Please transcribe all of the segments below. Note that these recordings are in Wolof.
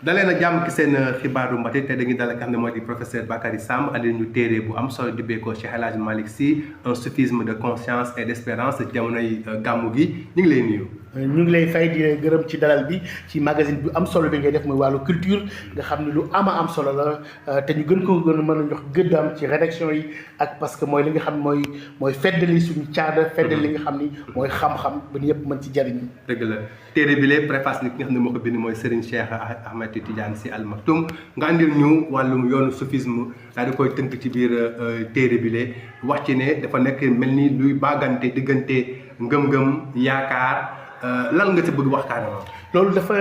dalee na jàmm ki seen xibaaru mbatit te dañuy dal ak xam ne moo di professeur Bakary Samb andil ñu téere bu am solo dibbee ko Cheikh El Hadji Malick Sy un soufisme de conscience et d'espérance jamonoy gàmmu gi ñu ngi lay nuyu. ñu ngi lay fay di gërëm ci dalal bi ci magazine bi am solo bi ngay def mooy wàllu culture nga xam ne lu am solo la te ñu gën ko gën a mën a jox gëddaam ci rédaction yi ak parce que mooy li nga xam mooy feddali suñu caada feddali li nga xam ni mooy xam-xam ba ñëpp mën ci jariñu. dëgg la téere bi lee préface ni ki nga xam ne moo ko bind mooy Serigne Cheikh Ahmed Tidiane Sy Al Maktoum nga andil ñu wàllum yoonu soufisme daal di koy tënk ci biir téere bi lee wax ci ne dafa nekk mel ni luy baagante diggante ngëm-ngëm yaakaar. lan nga ci bëgg waxtaane loolu dafa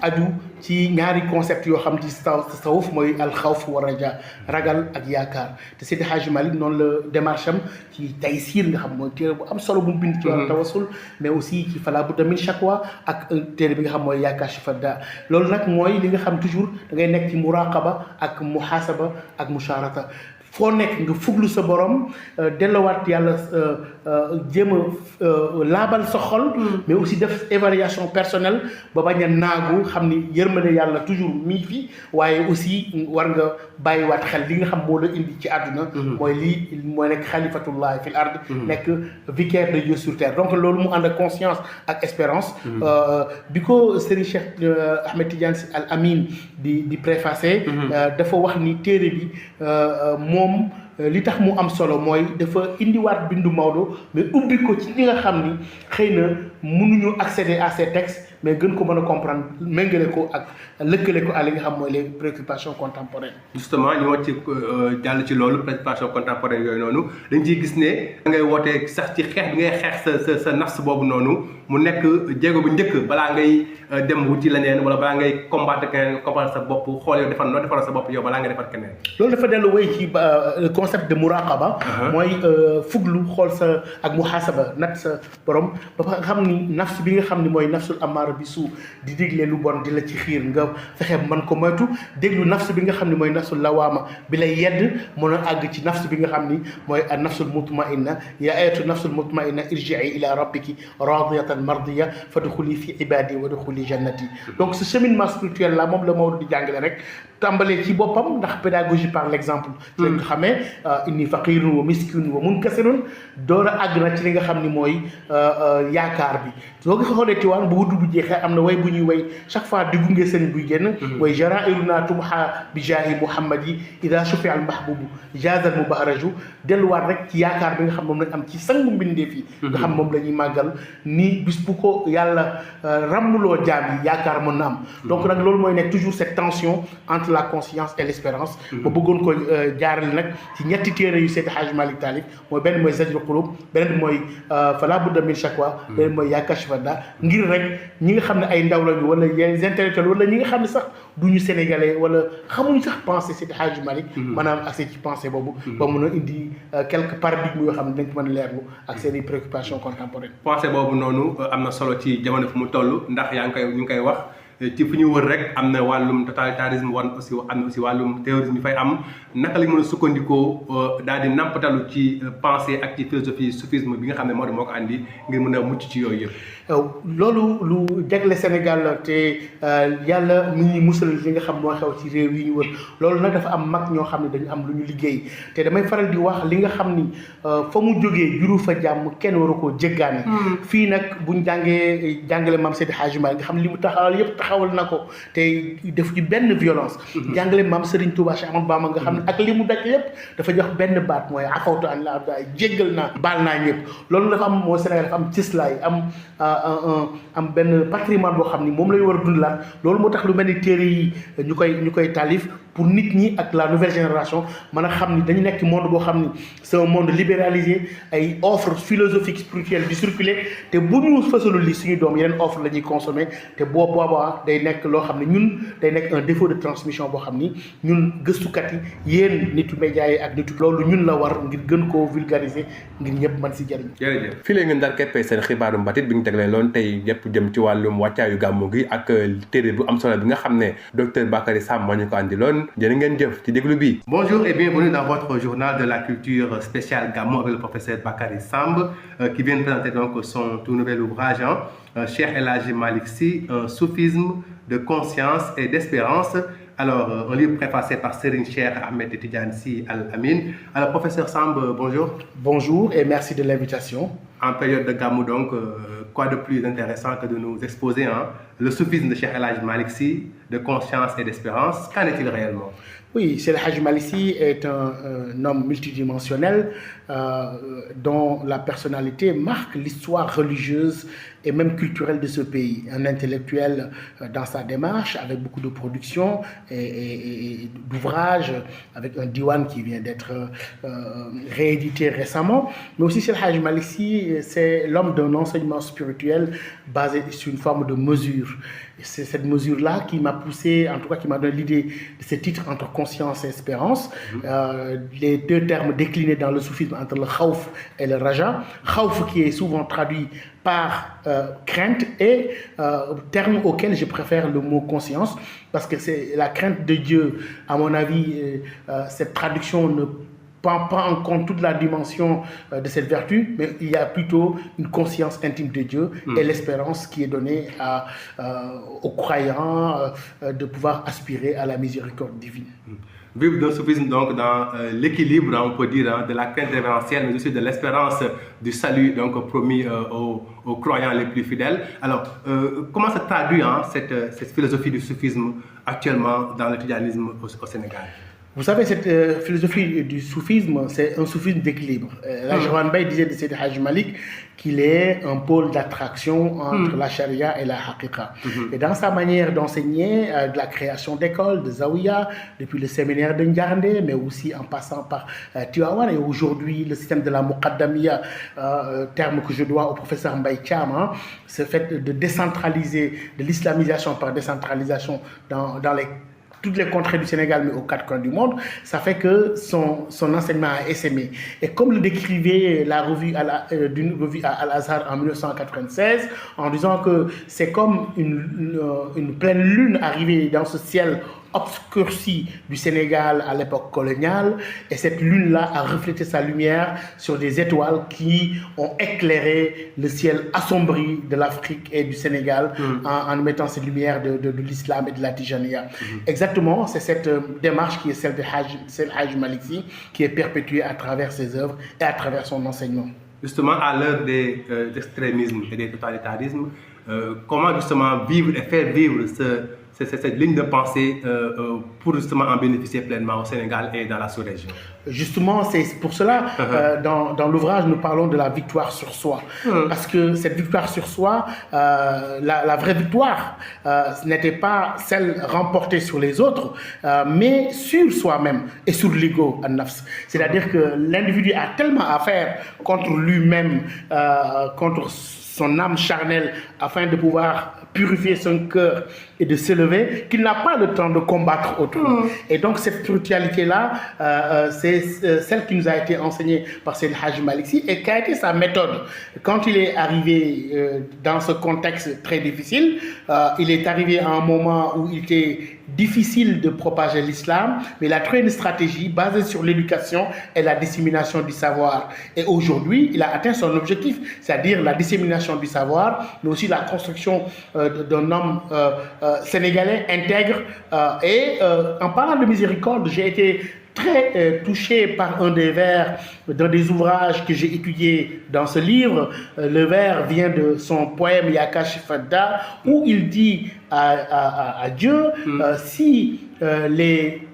aju ci ñaari concept yoo xam ci tasawuf mooy alxawf wa raja ragal ak yaakaar te Seydi Hadji Malick noonu la démarche am ci Taysiir nga xam mooy téere bu am solo bu mu bind ci wàllu tawassul mais aussi ci Fala Budda min Shakwa ak téere bi nga xam mooy yaakaar Shifada loolu nag mooy li nga xam toujours da ngay nekk ci muraqaba ak muhasaba ak musharata foo nekk nga fuglu sa borom delluwaat yàlla jéem a laabal sa xol mais aussi def évaluation personnelle ba bañ a naagu xam ni yërmande yàlla toujours mi fi waaye aussi war nga bàyyiwaat xel li nga xam moo la indi ci àdduna mooy lii mooy nekk xalifatullahi fil ard nekk vicaire de Dieu sur terre donc loolu mu ànd ak conscience ak espérance bi ko Serigne Cheikh Ahmed Tidiane Sy Al Amin di préfacé dafa wax ni téere bi moom li tax mu am solo mooy dafa indiwaat bindu Maodo mais ubbi ko ci li nga xam ni xëy na mënuñu accéder à ces textes mais gën ko mën a comprendre méngale ko ak lëkkale ko à li nga xam mooy les préoccupations contemporaines. justement ñu wax ci jàll ci loolu préoccupations contemporaines yooyu noonu dañ ciy gis ne da ngay wootee sax ci xeex bi ngay xeex sa nafs boobu noonu mu nekk jéego bu njëkk balaa ngay dem wuti leneen wala balaa ngay combattre keneen combattre sa bopp xool yow noo defaral sa bopp yow balaa ngay defar keneen. loolu dafa dellu wéy ci le concept de muraqaba mooy fuglu xool sa ak muhasaba nat sa borom ba nga xam ni nafs bi nga xam ni mooy nafsul amaara bi suu di digle lu bon di la ci xiir nga fexe man ko moytu déglu nafs bi nga xam ni mooy nafsul lawaama bi lay yedd mën a àgg ci nafs bi nga xam ni mooy nafsul mutmainna yaa ayatu nafsul mutmainna irji'i ila rabbiki radiyatan mardiya fadxuli fi ibadi wa dxuli jannati donc ce cheminement spirituel là moom la Maodo di jàngale rek tàmbalee ci boppam ndax pédagogie par l'exemple ci lañ ko xamee inni faqirun wa miskinun wa munkasirun door a àgg na ci li nga xam ni mooy yaakaar bi soo ko xoolee Tiwaan bu wudd bu jeexee am na way bu ñuy way chaque fois di gunge sëriñ buy génn mooy jarairuna tumha bi jaahi muhammad yi ida shufi al mahbubu jazal mubaharaju delluwaat rek ci yaakaar bi nga xam moom lañ am ci sangu mbindeef yi nga xam moom la ñuy màggal ni bis bu ko yàlla ràmmuloo jaam yi yaakaar mën na am donc nag loolu mooy nekk toujours cette tension entre la conscience et l'espérance ba bëggoon ko jaarale nag ci ñetti téere yu Seydi Hadji Malick taalif mooy benn mooy Zajrul Qulub beneen bi mooy Fala Budda min Shakwa beneen mooy yaakaar Shifada ngir rek ñi nga xam ne ay ndaw lañu wala yenn intellectuels wala ñi nga xam ne sax duñu sénégalais wala xamuñu sax pensée Seydi Hadji Malick maanaam accès ci pensée boobu ba mun a indi quelques paradigmes yoo xam ne dañ ko mën a leerlu ak seen i préoccupations contemporaines. pensée boobu noonu am na solo ci jamono fu mu toll ndax ñu ngi koy wax ci fu ñu wër rek am na wàllum totalitarisme am na aussi wàllum terrorisme yi fay am naka lañ mën a sukkandikoo daal di nampatalu ci pensée ak ci philosophie soufisme bi nga xam ne moo ko andi ngir mën a mucc ci yooyu yëpp. loolu lu jagle Sénégal te yàlla mu ñuy musal li nga xam moo xew ci réew yi ñu wër loolu nag dafa am mag ñoo xam ne dañu am lu ñu liggéey te damay faral di wax li nga xam ni fa mu jógee juru fa jàmm kenn waru koo jéggaane. fii nag buñ jàngale maam Seydi Hadji Malick nga xam li mu taxawal yëpp taxawal na ko te def ci benn violence. jàngale maam Serigne Touba Cheikh Ahmadou Bamba nga xam ne ak li mu daj yëpp dafa jox benn baat mooy afawtu an la abda jéggal naa baal naa ñëpp loolu dafa am moo Sénégal dafa am cislaay am benn patrimoine boo xam ni moom la ñu war a dundalaat loolu moo tax lu mel ni téere yi ñu koy taalif pour nit ñi ak la nouvelle génération mën a xam ni dañu nekk monde boo xam ni c'est un monde libéralisé ay offres philosophiques spirituelles di circuler te bu ñu fësalul li suñu doom yeneen offre la ñuy consommer te boobaa day nekk loo xam ne ñun day nekk un défaut de transmission boo xam ni ñun gëstukat yi yéen nitu média yi ak nitu loolu ñun la war ngir gën koo vulgariser ngir ñëpp mën si jëriñ. jërëjëf fii la ngeen daal keppee seen xibaaru mbatit bi ñu teglee loon tey yëpp jëm ci wàllum wàccaayu gàmmu gi ak téere bu am solo bi nga xam ne docteur Bakary Samb moo ñu ko andi loon jërë ngeen jëf ci déglu bi. Bonjour et bienvenue dans votre journal de la culture spéciale Gamou avec le professeur Bakary Samb qui vient de présenter donc son tout nouvel ouvrage Cheikh El Hadji Malick Sy un soufisme de conscience et d'espérance. Alors, un livre préfacé par Serigne Cheikh Ahmed Tidiane Sy Al Amin. Alors, professeur Samb, bonjour. Bonjour et merci de l'invitation. En période de Gamou, donc, quoi de plus intéressant que de nous exposer le soufisme de Cheikh El Hadj Malick Sy, de conscience et d'espérance. Qu'en est-il réellement? Oui, Cheikh El Hadj Malick Sy est un homme multidimensionnel dont la personnalité marque l'histoire religieuse et même culturelle de ce pays. Un intellectuel dans sa démarche, avec beaucoup de production et d'ouvrages, avec un diwan qui vient d'être réédité récemment. Mais aussi, Cheikh El Hadj Malick Sy, c'est l'homme d'un enseignement spirituel basé sur une forme de mesure. Et c'est cette mesure-là qui m'a poussé, en tout cas qui m'a donné l'idée de ce titre entre conscience et espérance. Les deux termes déclinés dans le soufisme entre le khawf et le raja. Khawf qui est souvent traduit par crainte et terme auquel je préfère le mot conscience parce que c'est la crainte de Dieu. À mon avis, cette traduction ne prend pas en compte toute la dimension de cette vertu, mais il y a plutôt une conscience intime de Dieu et l'espérance qui est donnée aux croyants de pouvoir aspirer à la miséricorde divine. Vivre d'un soufisme donc dans l'équilibre, on peut dire, de la crainte révérentielle, mais aussi de l'espérance du salut donc promis aux croyants les plus fidèles. Alors, comment se traduit cette philosophie du soufisme actuellement dans le tidjanisme au Sénégal? Vous savez, cette philosophie du soufisme, c'est un soufisme d'équilibre. Lajoran Bey disait de Seydi Hadj Malick qu'il est un pôle d'attraction entre la charia et la haqiqa. Et dans sa manière d'enseigner, de la création d'écoles, de Zawiya, depuis le séminaire de Ndiarndé, mais aussi en passant par Tivaouane, et aujourd'hui le système de la Muqaddamiya, terme que je dois au professeur Mbaye Thiam, ce fait de décentraliser, de l'islamisation par décentralisation dans toutes les contrées du Sénégal, mais aux quatre coins du monde, ça fait que son enseignement a essaimé. Et comme le décrivait la revue d'une revue à Al-Azhar en 1996, en disant que c'est comme une pleine lune arrivée dans ce ciel obscurci du Sénégal à l'époque coloniale, et cette lune-là a reflété sa lumière sur des étoiles qui ont éclairé le ciel assombri de l'Afrique et du Sénégal en mettant cette lumière de l'islam et de la Tijaniya. Exactement, c'est cette démarche qui est celle de Hadj Malick Sy qui est perpétuée à travers ses œuvres et à travers son enseignement. Justement, à l'heure des extrémismes et des totalitarismes, comment justement vivre et faire vivre cette ligne de pensée pour justement en bénéficier pleinement au Sénégal et dans la sous-région? Justement, c'est pour cela, dans l'ouvrage, nous parlons de la victoire sur soi. Parce que cette victoire sur soi, la vraie victoire, ce n'était pas celle remportée sur les autres, mais sur soi-même et sur l'ego, an-nafs. C'est-à-dire que l'individu a tellement à faire contre lui-même, contre son âme charnelle, afin de pouvoir purifier son cœur et de s'élever, qu'il n'a pas le temps de combattre autrui. Et donc cette spiritualité-là, c'est celle qui nous a été enseignée par Seydi Hadj Malick Sy et qui a été sa méthode. Quand il est arrivé dans ce contexte très difficile, il est arrivé à un moment où il était difficile de propager l'islam, mais il a trouvé une stratégie basée sur l'éducation et la dissémination du savoir. Et aujourd'hui, il a atteint son objectif, c'est-à-dire la dissémination du savoir, mais aussi la construction d'un homme sénégalais intègre. En parlant de miséricorde, j'ai été très touché par un des vers dans des ouvrages que j'ai étudiés dans ce livre. Le vers vient de son poème Yakash Fadda, où il dit à Dieu, si les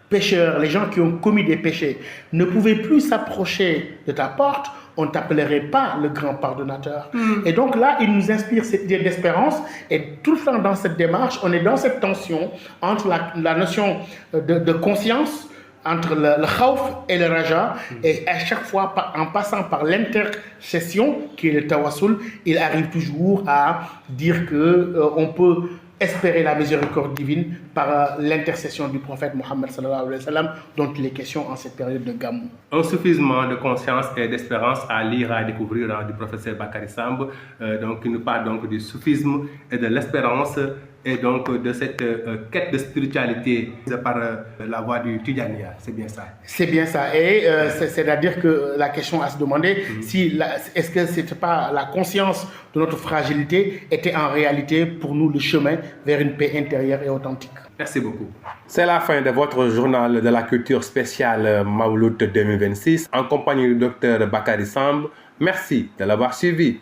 pécheurs, les gens qui ont commis des péchés, ne pouvaient plus s'approcher de ta porte, on ne t'appellerait pas le grand pardonnateur. Et donc là, il nous inspire cette idée d'espérance. Et tout le temps dans cette démarche, on est dans cette tension entre la notion de conscience, entre le khawf et le raja, et à chaque fois, en passant par l'intercession, qui est le tawassul, il arrive toujours à dire qu'on peut espérer la miséricorde divine par l'intercession du prophète Mohammed sallallahu alayhi wa sallam, dont il est question en cette période de Gamou. Un soufisme de conscience et d'espérance à lire, à découvrir du professeur Bakary Samb, donc qui nous parle donc du soufisme et de l'espérance et donc de cette quête de spiritualité par la voie du Tidjaniya, c'est bien ça? C'est bien ça. Et c'est-à-dire que la question à se demander, est-ce que ce n'était pas la conscience de notre fragilité était en réalité pour nous le chemin vers une paix intérieure et authentique. Merci beaucoup. C'est la fin de votre journal de la culture spéciale Mawlud 2026 en compagnie du docteur Bakary Samb. Merci de l'avoir suivi.